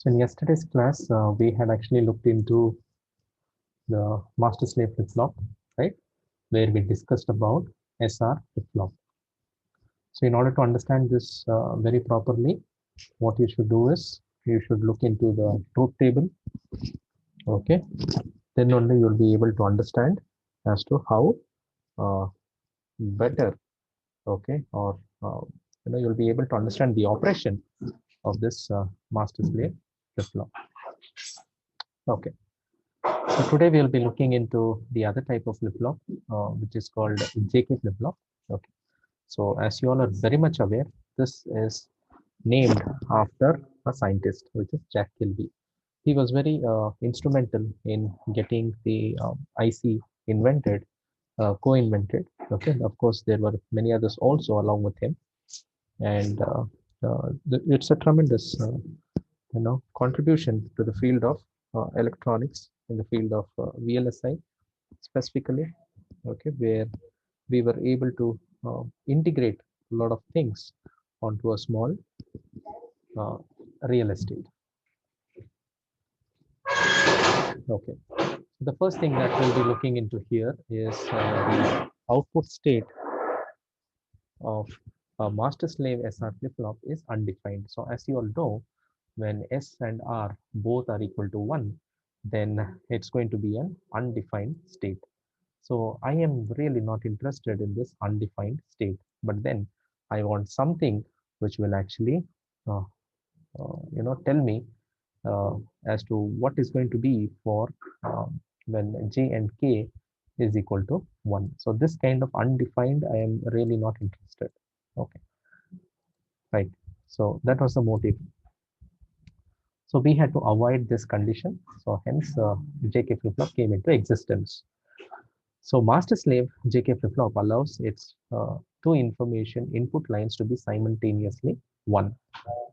So in yesterday's class, we had actually looked into the master slave flip-flop, right? Where we discussed about SR flip-flop. So in order to understand this very properly, what you should do is you should look into the truth table. Okay, then only you'll be able to understand as to how uh, better, okay, or you'll be able to understand the operation of this master slave flip-flop. Okay. So today we'll be looking into the other type of flip-flop, which is called JK flip-flop. Okay. So as you all are very much aware, this is named after a scientist, which is Jack Kilby. He was very instrumental in getting the IC invented, co-invented. Okay. Of course, there were many others also along with him, and it's a tremendous contribution to the field of electronics in the field of VLSI specifically, okay, where we were able to integrate a lot of things onto a small uh, real estate. Okay, the first thing that we'll be looking into here is the output state of a master slave SR flip-flop is undefined. So as you all know, when S and R both are equal to 1, then it's going to be an undefined state. So I am really not interested in this undefined state, but then I want something which will actually, uh, tell me uh, as to what is going to be for when J and K is equal to 1. So this kind of undefined, I am really not interested. Okay, right. So that was the motive. So we had to avoid this condition. So hence JK flip-flop came into existence. So master slave JK flip-flop allows its two information input lines to be simultaneously 1.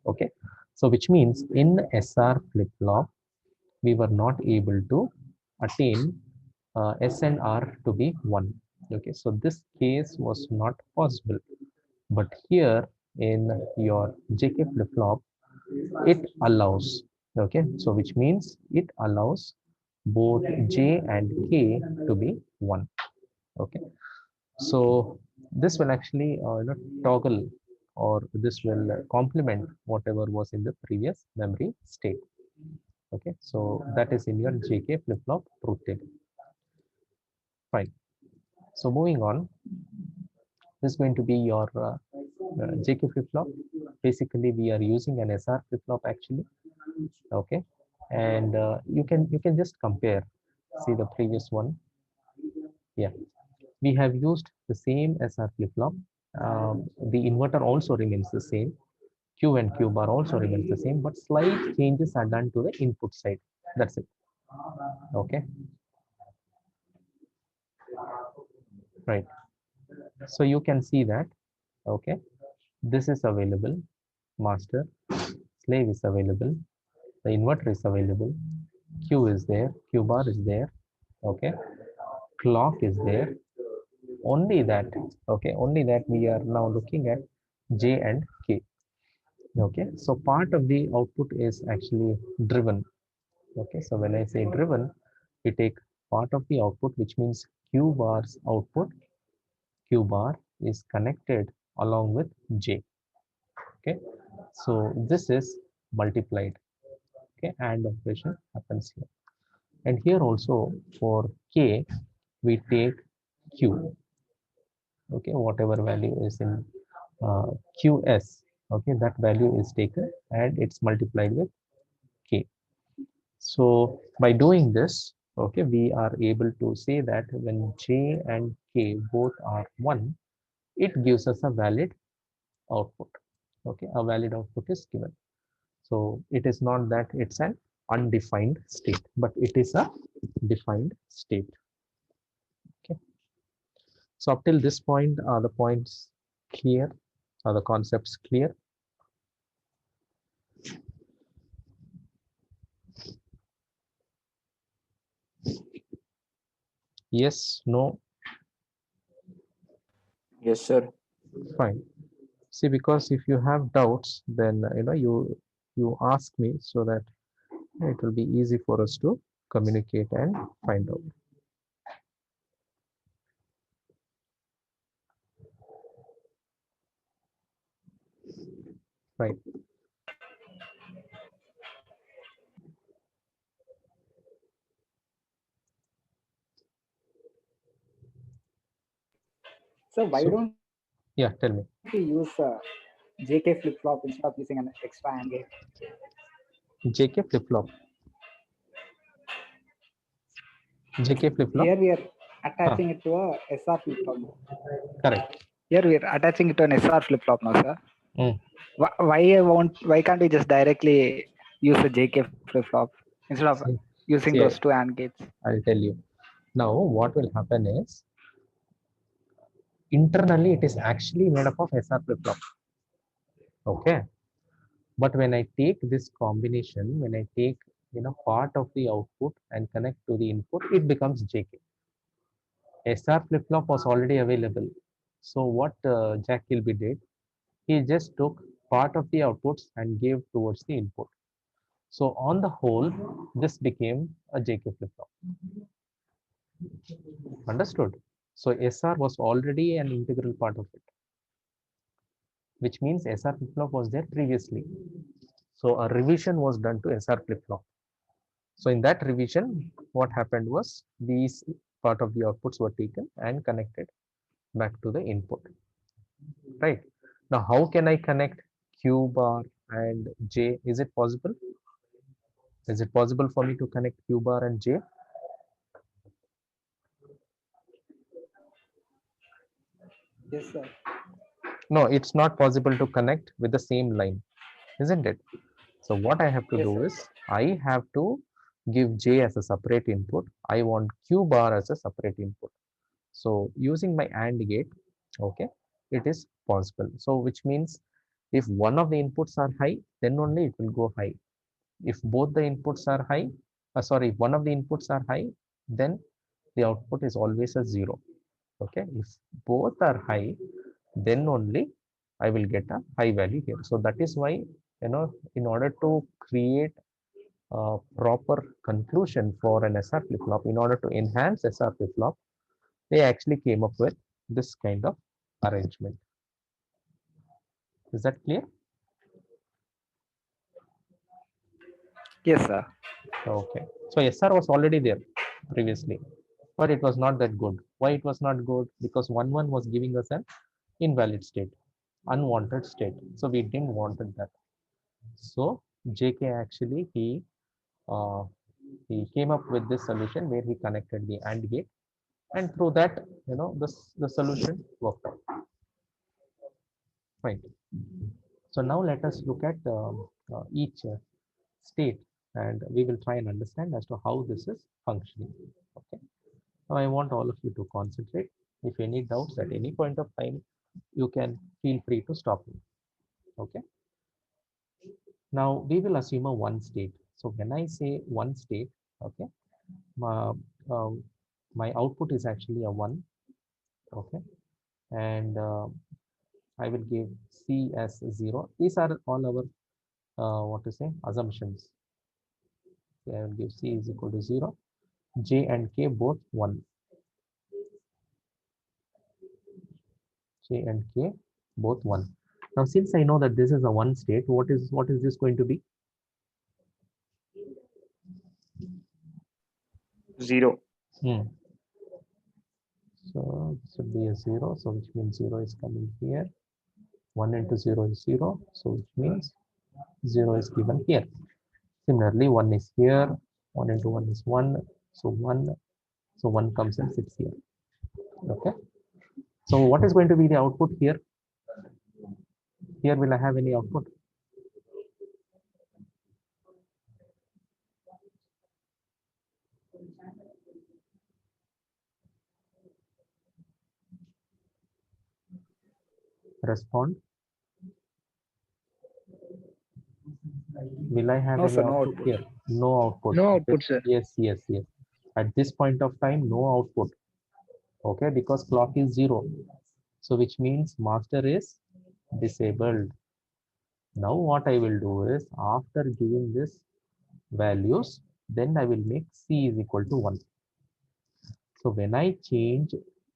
Okay. So which means in SR flip-flop, we were not able to attain S and R to be 1. Okay. So this case was not possible. But here in your JK flip-flop, it allows. Okay. So which means it allows both J and K to be 1. Okay, so this will actually toggle, or this will complement whatever was in the previous memory state. Okay, so that is in your JK flip-flop truth table. Fine. So moving on, this is going to be your JK flip-flop. Basically, we are using an SR flip-flop actually. Okay, and you can just compare. See the previous one. Yeah, we have used the same SR flip-flop. The inverter also remains the same. Q and Q bar also remains the same, but slight changes are done to the input side. That's it. Okay. Right. So you can see that. Okay. This is available. Master. Slave is available. The inverter is available. Q is there. Q bar is there. Okay. Clock is there. Only that. Okay. Only that we are now looking at J and K. Okay. So part of the output is actually driven. Okay, so when I say driven, we take part of the output, which means Q bar's output. Q bar is connected along with J. Okay, so this is multiplied. Okay, and operation happens here. And here also for K, we take Q. Okay, whatever value is in QS. Okay, that value is taken and it's multiplied with K. So by doing this, okay, we are able to say that when J and K both are 1, it gives us a valid output. Okay, a valid output is given. So it is not that it's an undefined state, but it is a defined state. Okay. So up till this point, are the points clear? Are the concepts clear? Yes, no, Yes, sir. fine. See, because if you have doubts, then you ask me so that It will be easy for us to communicate and find out. Right. So why So, don't yeah, tell me. we use JK flip flop instead of using an extra AND gate? JK flip flop. JK flip flop. Here we are Huh, attaching it to a SR flip flop. correct. Here we are attaching it to an SR flip flop now, sir. Mm, Why can't we just directly use a JK flip flop instead of see, using those see, two AND gates? I'll tell you. Now, what will happen is internally it is actually made up of SR flip flop. Okay. But when I take this combination, when I take part of the output and connect to the input, it becomes JK. SR flip flop was already available. So what Jack Kilby did, he just took part of the outputs and gave towards the input. So on the whole, this became a JK flip flop. Understood? So SR was already an integral part of it, which means SR flip flop was there previously. So a revision was done to SR flip flop. So in that revision, what happened was these part of the outputs were taken and connected back to the input, right? Now, how can I connect Q bar and J? Is it possible? Is it possible for me to connect Q bar and J? Yes, sir. No, it's not possible to connect with the same line, isn't it? So what I have to Yes, do sir. is I have to give J as a separate input. I want Q bar as a separate input. So using my AND gate, okay, it is possible. So which means if one of the inputs are high, then only it will go high. If both the inputs are high, sorry, if one of the inputs are high, then the output is always a 0. Okay, if both are high, then only I will get a high value here. So that is why, in order to create a proper conclusion for an SR flip-flop, in order to enhance SR flip-flop, they actually came up with this kind of arrangement. Is that clear? Yes, sir. Okay. So SR was already there previously, but it was not that good. Why it was not good? Because 1 1 was giving us an invalid state, unwanted state. So we didn't wanted that. So JK actually uh, he came up with this solution where he connected the AND gate, and through that, the solution worked out. Right. So now let us look at each state, and we will try and understand as to how this is functioning. Okay. Now I want all of you to concentrate. If any doubts at any point of time, you can feel free to stop me. Okay. Now we will assume a one state. So when I say one state, okay, my, um, my output is actually a one. Okay, and I will give C as 0. These are all our what to say assumptions. So I will give C is equal to 0. J and K both 1. J and K both 1. Now since I know that this is a one state, what is this going to be? 0. Hmm. So this would be a 0. So which means 0 is coming here. 1 into 0 is 0. So which means 0 is given here. Similarly, 1 is here. 1 into 1 is 1. So 1. So 1 comes and sits here. Okay. So what is going to be the output here? Here will I have any output? Respond. Will I have No, any sir. No output output. here? No output. No Okay. output, sir. Yes, yes, yes. At this point of time, no output. Okay, because clock is 0. So which means master is disabled. Now what I will do is after giving this values, then I will make C is equal to 1. So when I change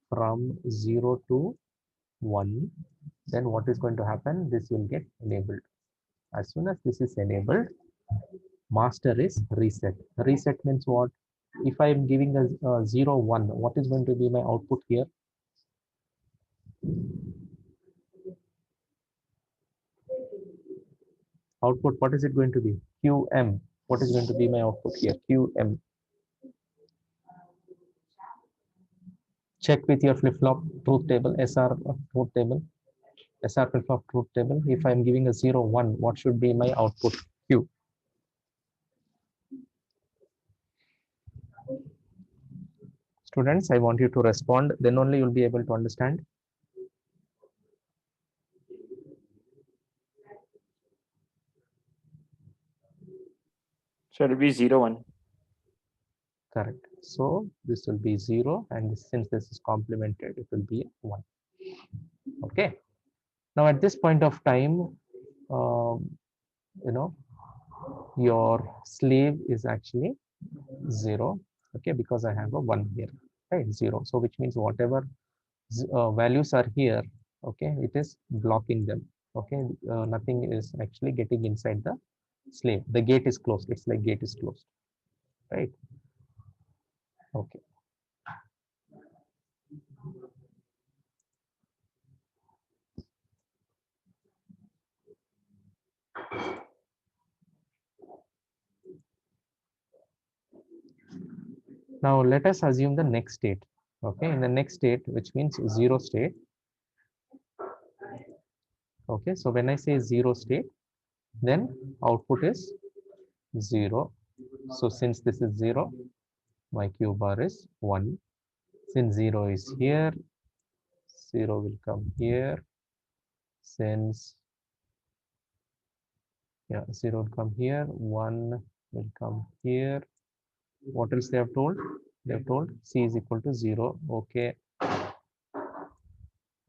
from 0 to 1, then what is going to happen? This will get enabled. As soon as this is enabled, master is reset. Reset means what? If I am giving a 0, 1, what is going to be my output here? Output, what is it going to be? QM. What is going to be my output here? QM. Check with your flip-flop truth table, SR truth table, SR flip-flop truth table. If I'm giving a 0, 1, what should be my output? Q. Students, I want you to respond, then only you'll be able to understand. So it will be 0, 1. Correct. So this will be 0, and since this is complemented, it will be 1. Okay. Now at this point of time, you know, your slave is actually 0. Okay, because I have a 1 here, right? 0. So which means whatever values are here, okay, it is blocking them. Okay, nothing is actually getting inside the slave. The gate is closed. It's like gate is closed, right? Okay. Now let us assume the next state. Okay, in the next state, which means 0 state. Okay, so when I say 0 state, then output is 0. So since this is 0, my Q bar is 1. Since 0 is here, 0 will come here. Since 0 will come here, 1 will come here. What else they have told? They have told C is equal to 0. Okay.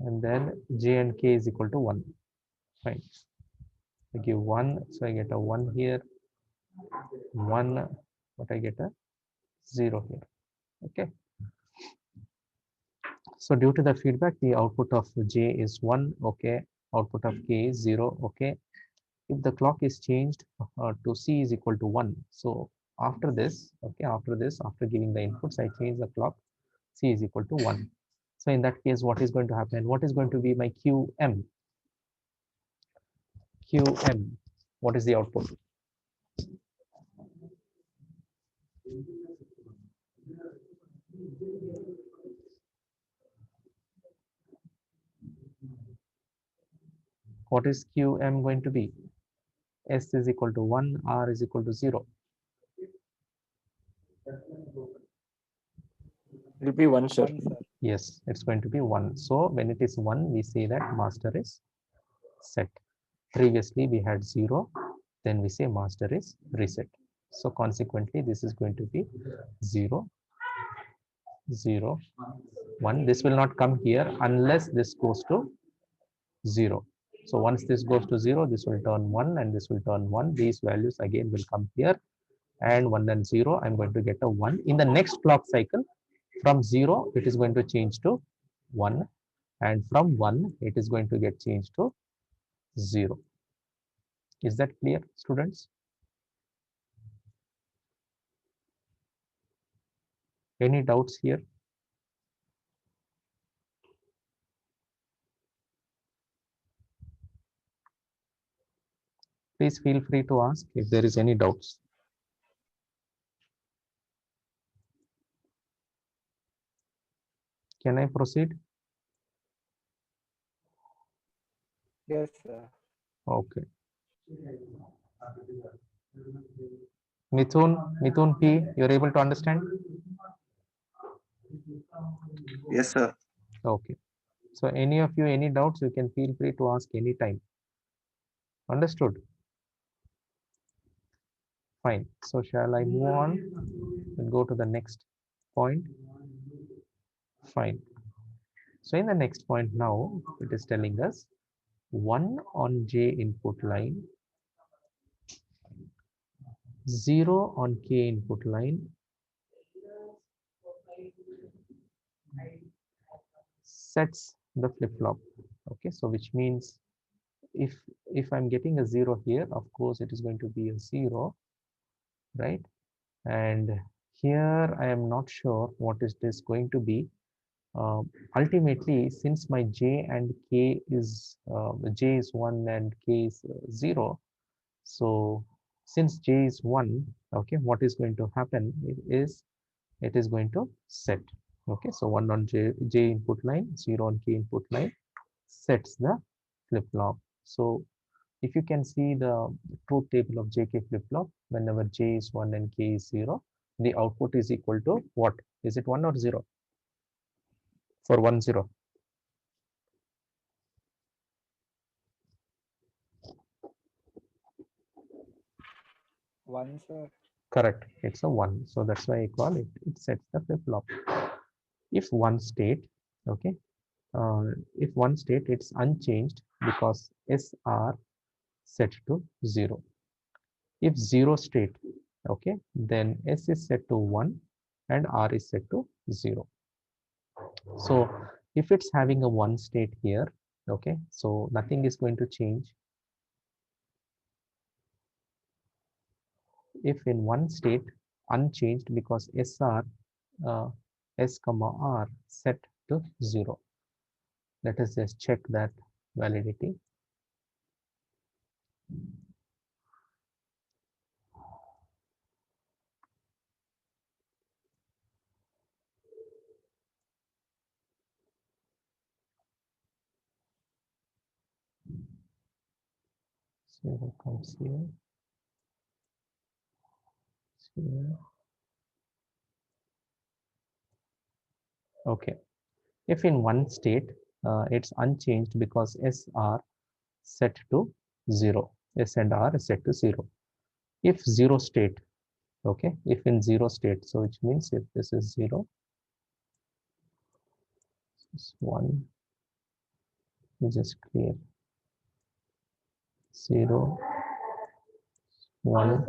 And then J and K is equal to 1. Fine. I give 1, so I get a 1 here. 1, but I get a 0 here. Okay. So due to the feedback, the output of J is 1. Okay. Output of K is 0. Okay. If the clock is changed to C is equal to 1. So after this, okay, after giving the inputs, I change the clock. C is equal to 1. So in that case, what is going to happen? What is going to be my QM? QM. What is the output? What is QM going to be? S is equal to 1, R is equal to 0. It will be 1, sir. 1, sir. Yes, it's going to be 1. So when it is 1, we say that master is set. Previously, we had 0. Then we say master is reset. So consequently, this is going to be 0, 0, 1. This will not come here unless this goes to 0. So once this goes to 0, this will turn 1 and this will turn 1. These values again will come here, and 1 and 0, I'm going to get a 1. In the next clock cycle, from 0, it is going to change to 1, and from 1, it is going to get changed to 0. Is that clear, students? Any doubts here? Please feel free to ask if there is any doubts. Can I proceed? Yes, sir. Okay. Mithun P, you're able to understand? Yes, sir. Okay. So any of you, any doubts, you can feel free to ask anytime. Understood? Fine. So shall I move on and go to the next point? Fine. So in the next point now, it is telling us 1 on J input line, 0 on K input line sets the flip-flop. Okay, so which means if I'm getting a 0 here, of course it is going to be a 0, right? And here I am not sure what is this going to be. Ultimately, since my J and K is J is 1 and K is 0, so since J is 1, okay, what is going to happen is it is going to set. Okay, so 1 on J input line, 0 on K input line sets the flip-flop. So if you can see the truth table of JK flip-flop, whenever J is 1 and K is 0, the output is equal to what? Is it 1 or 0? For 1, 0. One, sir. Correct. It's a 1. So that's why I call it. It sets the flip-flop. If one state, okay, if one state it's unchanged because SR set to 0. If 0 state, okay, then S is set to 1 and R is set to 0. So if it's having a 1 state here, okay, so nothing is going to change. If in one state unchanged because SR S comma R set to 0. Let us just check that validity. Zero comes here. Here. Okay. If in one state it's unchanged because SR set to 0. S and R is set to 0. If 0 state, okay, if in 0 state, so which means if this is 0, this is 1, we just clear 0, 1,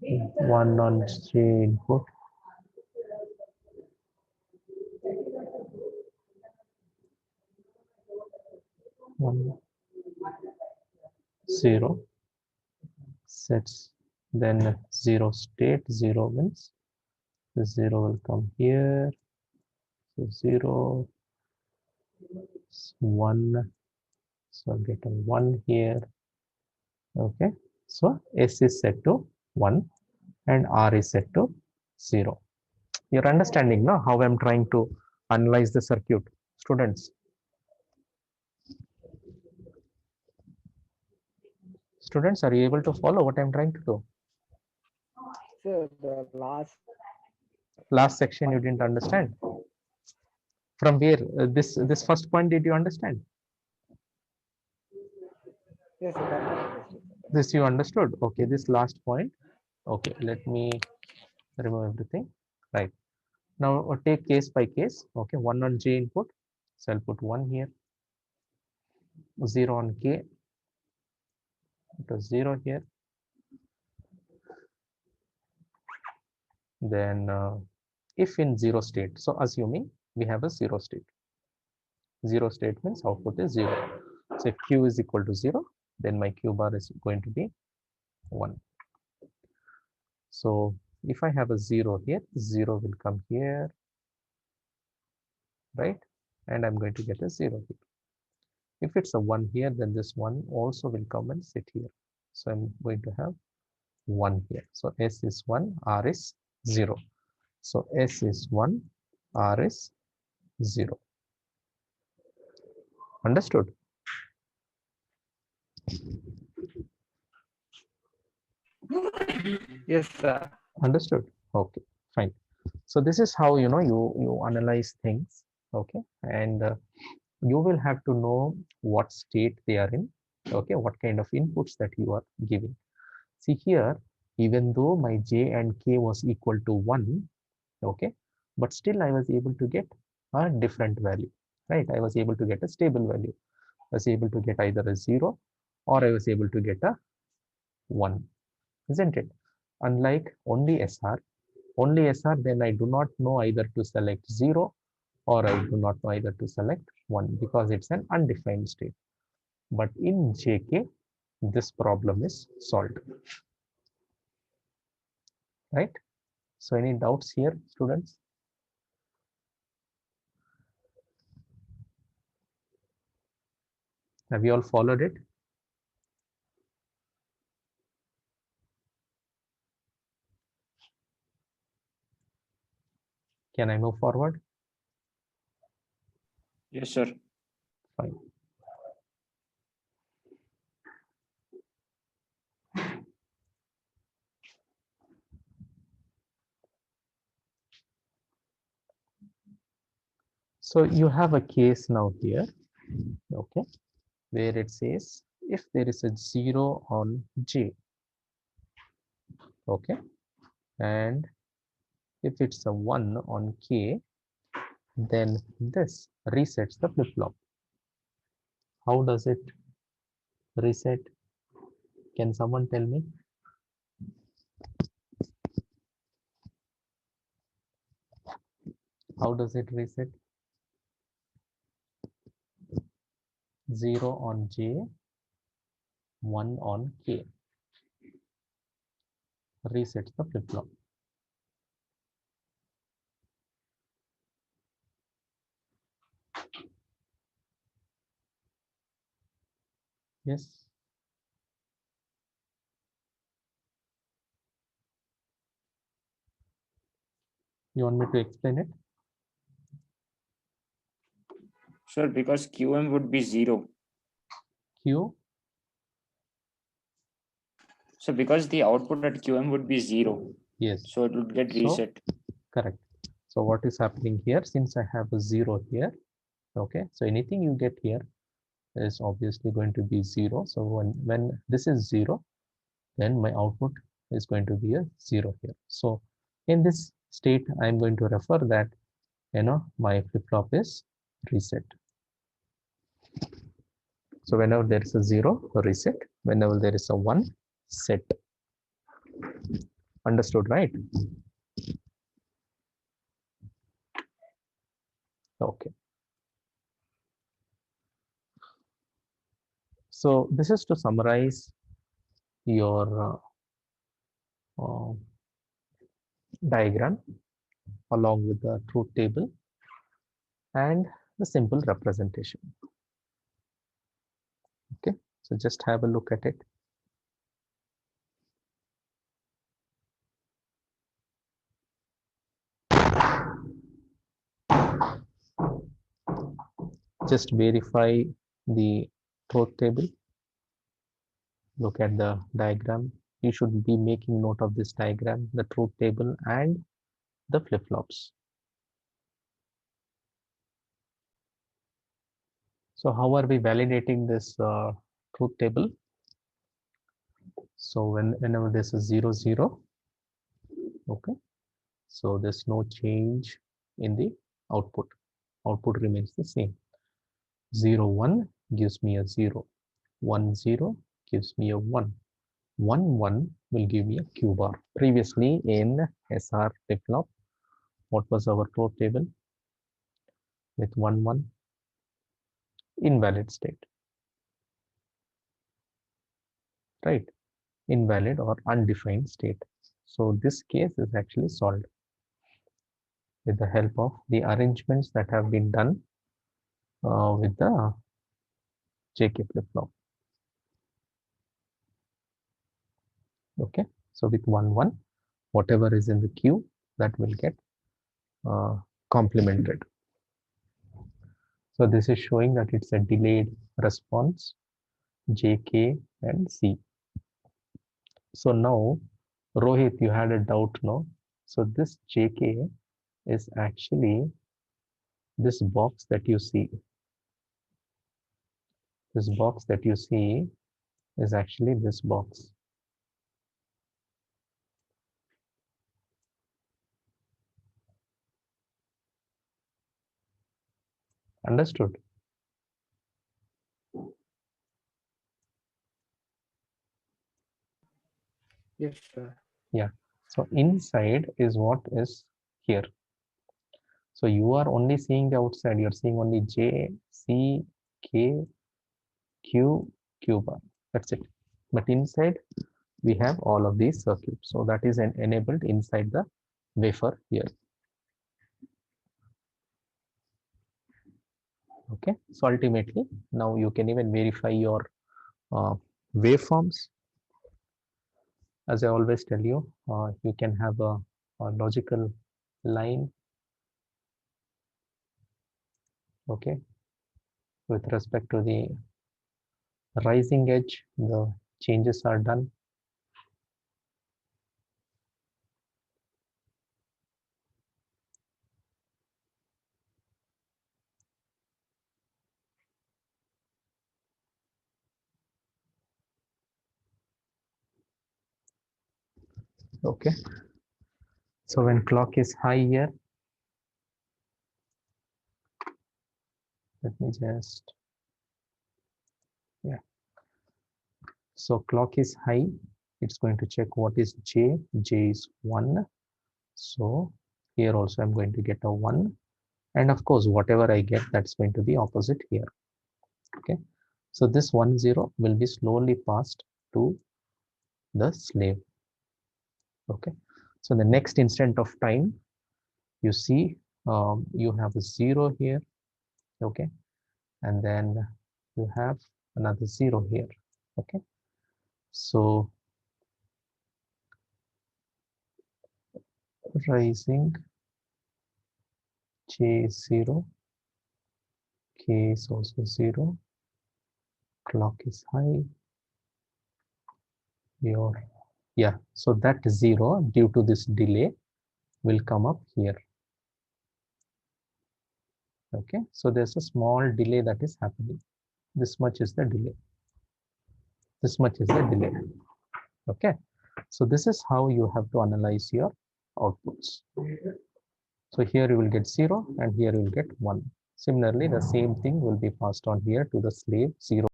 1 on J input, 1, 0, sets, then 0 state, 0 means the 0 will come here, so 0, 1, so I'll get a 1 here, okay, so S is set to 1 and R is set to 0. You're understanding now how I'm trying to analyze the circuit, students? Students, are you able to follow what I'm trying to do? Sir, the Last section you didn't understand. From where this first point did you understand? yes, sir, that I understood, sir. This you understood? Okay, this last point. Okay, let me remove everything. Right. Now take case by case. Okay, 1 on J input. So I'll put 1 here. 0 on K. It was 0 here. Then if in 0 state, so assuming we have a 0 state. 0 state means output is 0. So if Q is equal to 0, then my Q bar is going to be 1. So if I have a 0 here, 0 will come here, right? And I'm going to get a 0 here. If it's a 1 here, then this 1 also will come and sit here. So I'm going to have 1 here. So S is 1, R is 0. So S is 1, R is 0. Understood? Yes, sir. Understood? Okay, fine. So this is how you analyze things, okay? And you will have to know what state they are in, okay? What kind of inputs that you are giving. See here, even though my J and K was equal to 1, okay, but still I was able to get a different value, right? I was able to get a stable value. I was able to get either a 0 or I was able to get a 1. isn't it? Unlike only SR, then I do not know either to select 0 or I do not know either to select 1 because it's an undefined state. But in JK, this problem is solved, right? So any doubts here, students? Have you all followed it? Can I move forward? Yes, sir. Fine. So you have a case now here, okay, where it says if there is a 0 on J, okay, and if it's a 1 on K, then this resets the flip-flop. How does it reset? Can someone tell me? How does it reset? 0 on J, 1 on K. Resets the flip-flop. Yes. You want me to explain it? Sir, because QM would be 0. Q, So because the output at QM would be 0. yes. So it would get So, reset. correct. So what is happening here? Since I have a 0 here, okay, so anything you get here is obviously going to be 0. So when this is 0, then my output is going to be a 0 here. So in this state, I'm going to refer that, my flip-flop is reset. So whenever there is a 0, reset. Whenever there is a 1, set. Understood, right? Okay. So this is to summarize your diagram along with the truth table and the simple representation. Okay, so just have a look at it. Just verify the truth table. Look at the diagram. You should be making note of this diagram, the truth table and the flip-flops. So how are we validating this truth table? So whenever this is 0, 0, okay, so there's no change in the output. Output remains the same. 0, 1 gives me a 0. 1, 0 gives me a 1. 1, 1 will give me a Q bar. Previously in SR flip-flop, what was our truth table? With 1, 1, invalid state, right? Invalid or undefined state. So this case is actually solved with the help of the arrangements that have been done with the JK flip-flop. Okay, so with 1, 1, whatever is in the queue, that will get complemented. So this is showing that it's a delayed response, JK and C. So now, Rohit, you had a doubt, no? So this JK is actually this box that you see. This box that you see is actually this box. Understood? Yes, sir. Yeah. So inside is what is here. So you are only seeing the outside. You're seeing only J, C, K, Q, Q bar. That's it. But inside we have all of these circuits. So that is enabled inside the wafer here. Okay. So ultimately, now you can even verify your waveforms. As I always tell you, you can have a logical line, okay, with respect to the rising edge, the changes are done. Okay. So when clock is high here, let me just, yeah. So clock is high, it's going to check what is J. J is 1. So here also I'm going to get a 1. And of course, whatever I get, that's going to be opposite here. Okay. So this 1, 0 will be slowly passed to the slave. Okay. So the next instant of time, you see, you have a 0 here. Okay. And then you have another 0 here. Okay. So rising J is 0, K is also 0, clock is high, your, yeah, so that 0 due to this delay will come up here. Okay, so there's a small delay that is happening. This much is the delay. This much is the delay. Okay, so this is how you have to analyze your outputs. So here you will get 0 and here you will get 1. Similarly, the same thing will be passed on here to the slave 0.